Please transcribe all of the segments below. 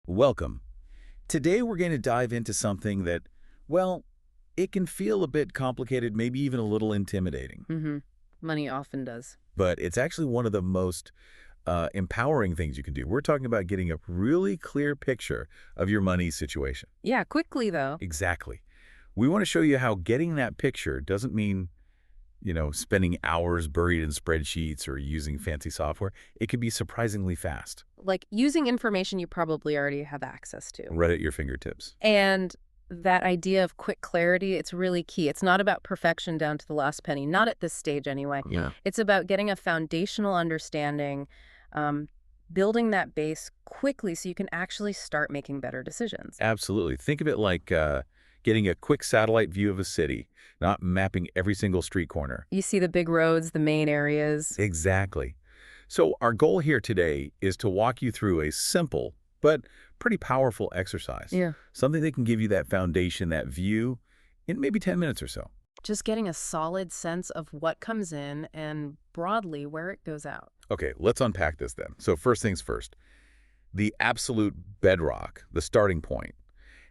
Welcome. Today we're going to dive into something that, well, it can feel a bit complicated, maybe even a little intimidating, Mm-hmm. Money often does. but it's actually one of the most empowering things you can do. We're talking about getting a really clear picture of your money situation. Yeah, quickly though. Exactly. We want to show you how getting that picture doesn't mean, spending hours buried in spreadsheets or using fancy software. It can be surprisingly fast, Like using information you probably already have access to. right at your fingertips. And that idea of quick clarity, it's really key. It's not about perfection down to the last penny, not at this stage anyway. Yeah. It's about getting a foundational understanding, um, building that base quickly so you can actually start making better decisions. Absolutely. Think of it like getting a quick satellite view of a city, not mapping every single street corner. You see the big roads, the main areas. Exactly. So our goal here today is to walk you through a simple but pretty powerful exercise. Yeah. Something that can give you that foundation, that view in maybe 10 minutes or so. Just getting a solid sense of what comes in and broadly where it goes out. Okay, let's unpack this then. So first things first, the absolute bedrock, the starting point,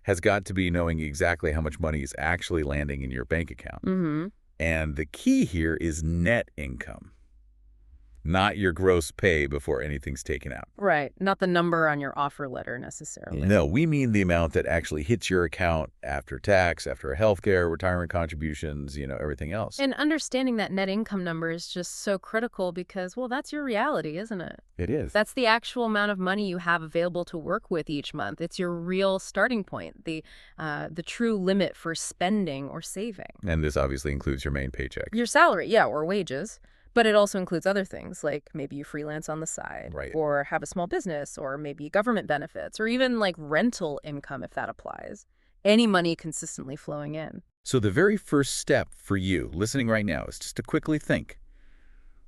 has got to be knowing exactly how much money is actually landing in your bank account. Mm-hmm. And the key here is net income, not your gross pay before anything's taken out. Right. Not the number on your offer letter necessarily. No, we mean the amount that actually hits your account after tax, after healthcare, retirement contributions, everything else. And understanding that net income number is just so critical because, well, that's your reality, isn't it? It is. That's the actual amount of money you have available to work with each month. It's your real starting point, the true limit for spending or saving. And this obviously includes your main paycheck. Your salary, yeah, or wages. But it also includes other things, like maybe you freelance on the side, Right. or have a small business, or maybe government benefits, or even like rental income if that applies. Any money consistently flowing in. So the very first step for you listening right now is just to quickly think,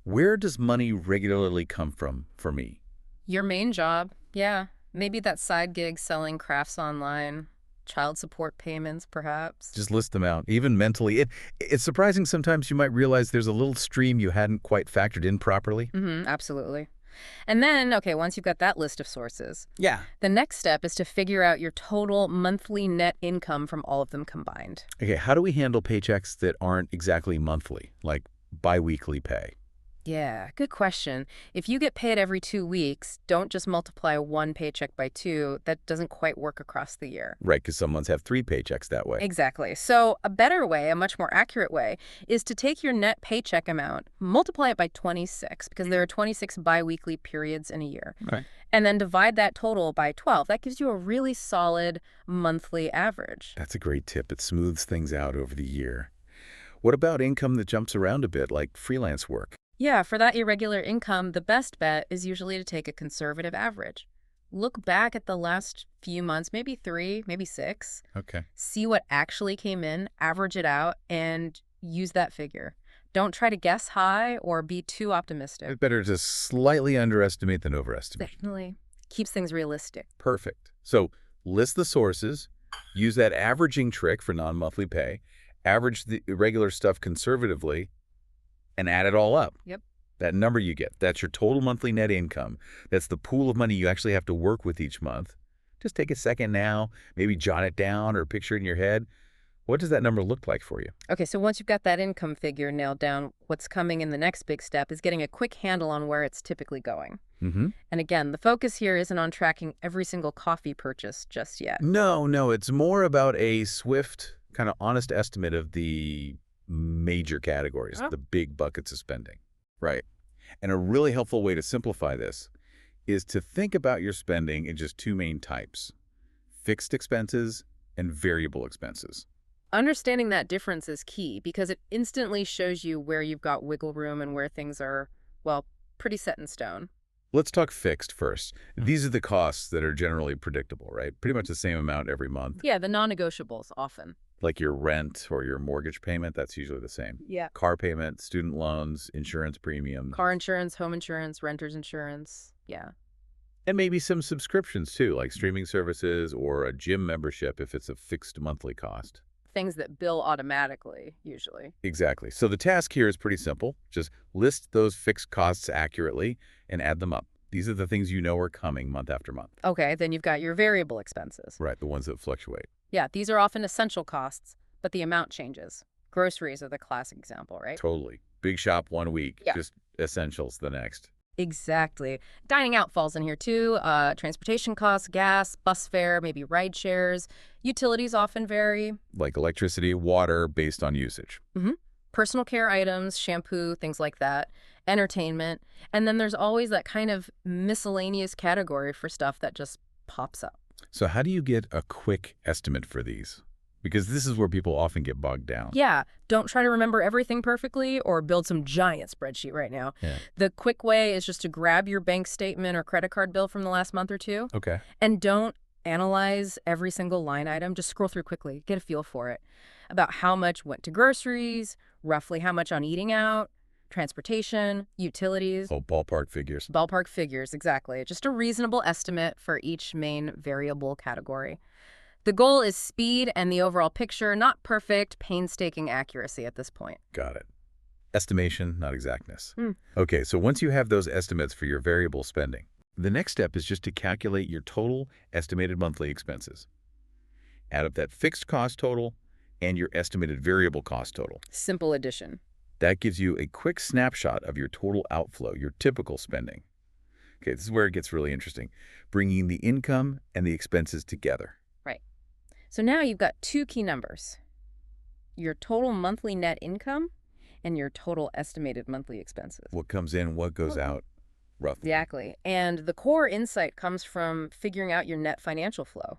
where does money regularly come from for me? Your main job, yeah. Maybe that side gig selling crafts online, child support payments, perhaps. Just list them out, even mentally. It's surprising sometimes you might realize there's a little stream you hadn't quite factored in properly. Mm-hmm, absolutely. And then, okay, once you've got that list of sources, Yeah. the next step is to figure out your total monthly net income from all of them combined. Okay, how do we handle paychecks that aren't exactly monthly, like biweekly pay? Yeah, good question. If you get paid every 2 weeks, don't just multiply one paycheck by two. That doesn't quite work across the year. Right, because some months have 3 paychecks that way. Exactly. So a better way, a much more accurate way, is to take your net paycheck amount, multiply it by 26, because there are 26 biweekly periods in a year, Right. and then divide that total by 12. That gives you a really solid monthly average. That's a great tip. It smooths things out over the year. What about income that jumps around a bit, like freelance work? Yeah, for that irregular income, the best bet is usually to take a conservative average. Look back at the last few months, maybe 3, maybe 6. Okay. See what actually came in, average it out, and use that figure. Don't try to guess high or be too optimistic. It's better to slightly underestimate than overestimate. Definitely keeps things realistic. Perfect. So list the sources, use that averaging trick for non-monthly pay, average the regular stuff conservatively, and add it all up. Yep. That number you get, that's your total monthly net income. That's the pool of money you actually have to work with each month. Just take a second now, maybe jot it down or picture it in your head. What does that number look like for you? Okay, so once you've got that income figure nailed down, what's coming in the next big step is getting a quick handle on where it's typically going. Mm-hmm. And again, the focus here isn't on tracking every single coffee purchase just yet. No, it's more about a swift, kind of honest estimate of the major categories, Oh. the big buckets of spending. Right. And a really helpful way to simplify this is to think about your spending in just 2 main types: fixed expenses and variable expenses. Understanding that difference is key because it instantly shows you where you've got wiggle room and where things are, well, pretty set in stone. Let's talk fixed first. These are the costs that are generally predictable, right? Pretty much the same amount every month. Yeah, the non-negotiables often. Like your rent or your mortgage payment, that's usually the same. Yeah. Car payment, student loans, insurance premium. Car insurance, home insurance, renter's insurance. Yeah. And maybe some subscriptions too, like streaming services or a gym membership if it's a fixed monthly cost. Things that bill automatically, usually. Exactly. So the task here is pretty simple. Just list those fixed costs accurately and add them up. These are the things you know are coming month after month. Okay, then you've got your variable expenses. Right, the ones that fluctuate. Yeah, these are often essential costs, but the amount changes. Groceries are the classic example, right? Totally. Big shop one week, Yeah. just essentials the next. Exactly. Dining out falls in here too. Transportation costs, gas, bus fare, maybe ride shares. Utilities often vary. Like electricity, water, based on usage. hmm Personal care items, shampoo, things like that. Entertainment. And then there's always that kind of miscellaneous category for stuff that just pops up. So how do you get a quick estimate for these? Because this is where people often get bogged down. Yeah, don't try to remember everything perfectly or build some giant spreadsheet right now. Yeah. The quick way is just to grab your bank statement or credit card bill from the last month or two. Okay. And don't analyze every single line item. Just scroll through quickly, get a feel for it. About how much went to groceries, roughly how much on eating out, transportation, utilities. Oh, ballpark figures. Ballpark figures, exactly. Just a reasonable estimate for each main variable category. The goal is speed and the overall picture, not perfect, painstaking accuracy at this point. Got it. Estimation, not exactness. Hmm. Okay, so once you have those estimates for your variable spending, the next step is just to calculate your total estimated monthly expenses. Add up that fixed cost total and your estimated variable cost total. Simple addition. That gives you a quick snapshot of your total outflow, your typical spending. Okay, this is where it gets really interesting, bringing the income and the expenses together. Right. So now you've got two key numbers. Your total monthly net income and your total estimated monthly expenses. What comes in, what goes out, roughly. Exactly. And the core insight comes from figuring out your net financial flow,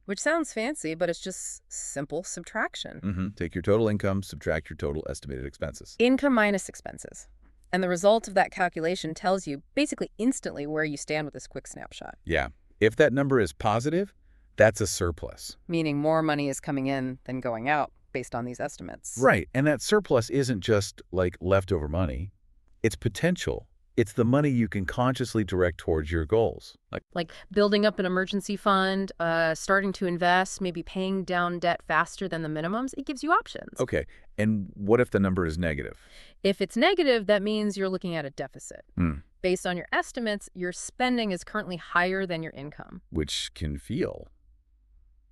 which sounds fancy, but it's just simple subtraction. Take your total income, subtract your total estimated expenses. Income minus expenses. And the result of that calculation tells you basically instantly where you stand with this quick snapshot. Yeah. If that number is positive, that's a surplus. Meaning more money is coming in than going out based on these estimates. Right. And that surplus isn't just like leftover money. It's potential. It's the money you can consciously direct towards your goals. Like building up an emergency fund, starting to invest, maybe paying down debt faster than the minimums. It gives you options. Okay. And what if the number is negative? If it's negative, that means you're looking at a deficit. Hmm. Based on your estimates, your spending is currently higher than your income. Which can feel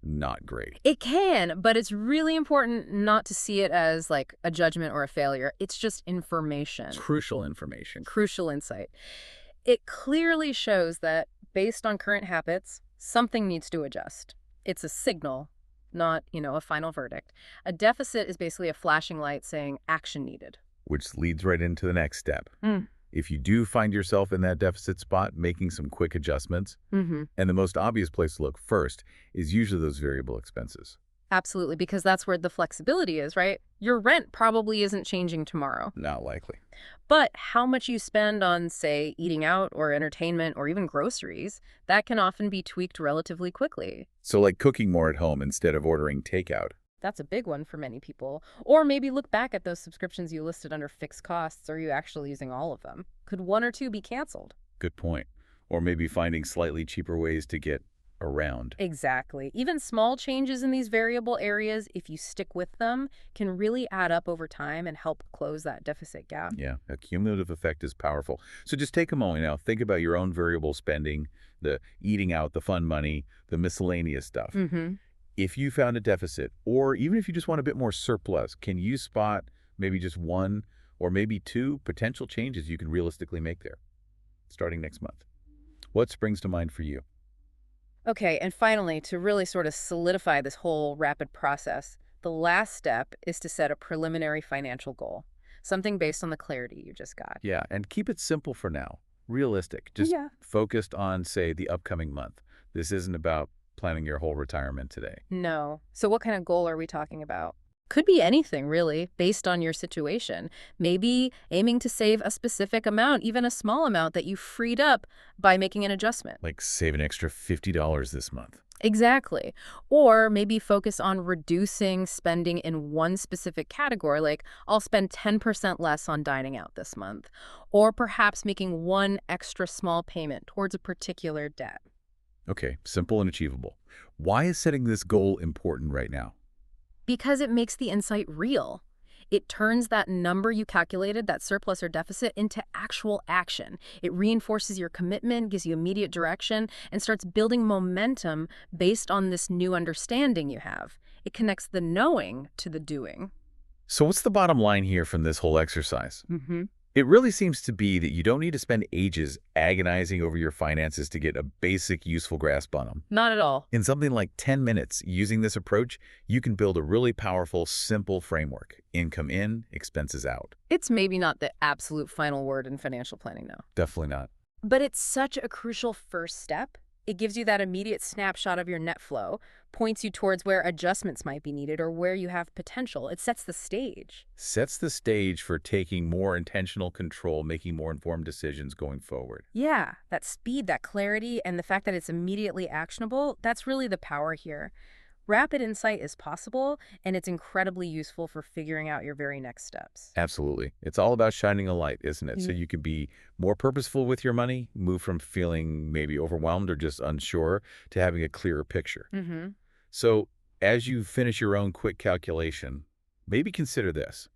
not great. It can, but it's really important not to see it as like a judgment or a failure. It's just information. It's crucial information. Crucial insight. It clearly shows that based on current habits, something needs to adjust. It's a signal, not, a final verdict. A deficit is basically a flashing light saying action needed. Which leads right into the next step. Mm. If you do find yourself in that deficit spot, making some quick adjustments, and the most obvious place to look first is usually those variable expenses. Absolutely, because that's where the flexibility is, right? Your rent probably isn't changing tomorrow. Not likely. But how much you spend on, say, eating out or entertainment or even groceries, that can often be tweaked relatively quickly. So like cooking more at home instead of ordering takeout. That's a big one for many people. Or maybe look back at those subscriptions you listed under fixed costs. Are you actually using all of them? Could one or two be canceled? Good point. Or maybe finding slightly cheaper ways to get around. Exactly. Even small changes in these variable areas, if you stick with them, can really add up over time and help close that deficit gap. Yeah, a cumulative effect is powerful. So just take a moment now. Think about your own variable spending, the eating out, the fun money, the miscellaneous stuff. If you found a deficit, or even if you just want a bit more surplus, can you spot maybe just one or maybe two potential changes you can realistically make there starting next month? What springs to mind for you? Okay, and finally, to really sort of solidify this whole rapid process, the last step is to set a preliminary financial goal, something based on the clarity you just got. Yeah, and keep it simple for now, realistic, just focused on, say, the upcoming month. This isn't about planning your whole retirement today. No. So what kind of goal are we talking about? Could be anything, really, based on your situation. Maybe aiming to save a specific amount, even a small amount that you freed up by making an adjustment. Like save an extra $50 this month. Exactly. Or maybe focus on reducing spending in one specific category, like I'll spend 10% less on dining out this month. Or perhaps making one extra small payment towards a particular debt. Okay, simple and achievable. Why is setting this goal important right now? Because it makes the insight real. It turns that number you calculated, that surplus or deficit, into actual action. It reinforces your commitment, gives you immediate direction, and starts building momentum based on this new understanding you have. It connects the knowing to the doing. So what's the bottom line here from this whole exercise? Mm-hmm. It really seems to be that you don't need to spend ages agonizing over your finances to get a basic, useful grasp on them. Not at all. In something like 10 minutes, using this approach, you can build a really powerful, simple framework. Income in, expenses out. It's maybe not the absolute final word in financial planning, though. Definitely not. But it's such a crucial first step. It gives you that immediate snapshot of your net flow, points you towards where adjustments might be needed or where you have potential. It sets the stage. Sets the stage for taking more intentional control, making more informed decisions going forward. Yeah, that speed, that clarity, and the fact that it's immediately actionable, that's really the power here. Rapid insight is possible, and it's incredibly useful for figuring out your very next steps. Absolutely. It's all about shining a light, isn't it? So you can be more purposeful with your money, move from feeling maybe overwhelmed or just unsure to having a clearer picture. Mm-hmm. So as you finish your own quick calculation, maybe consider this.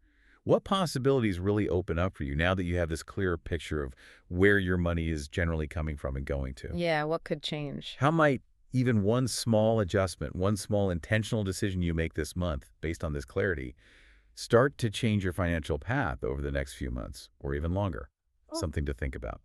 What possibilities really open up for you now that you have this clearer picture of where your money is generally coming from and going to? Yeah, what could change? How might even one small adjustment, one small intentional decision you make this month based on this clarity start to change your financial path over the next few months or even longer? Oh. Something to think about.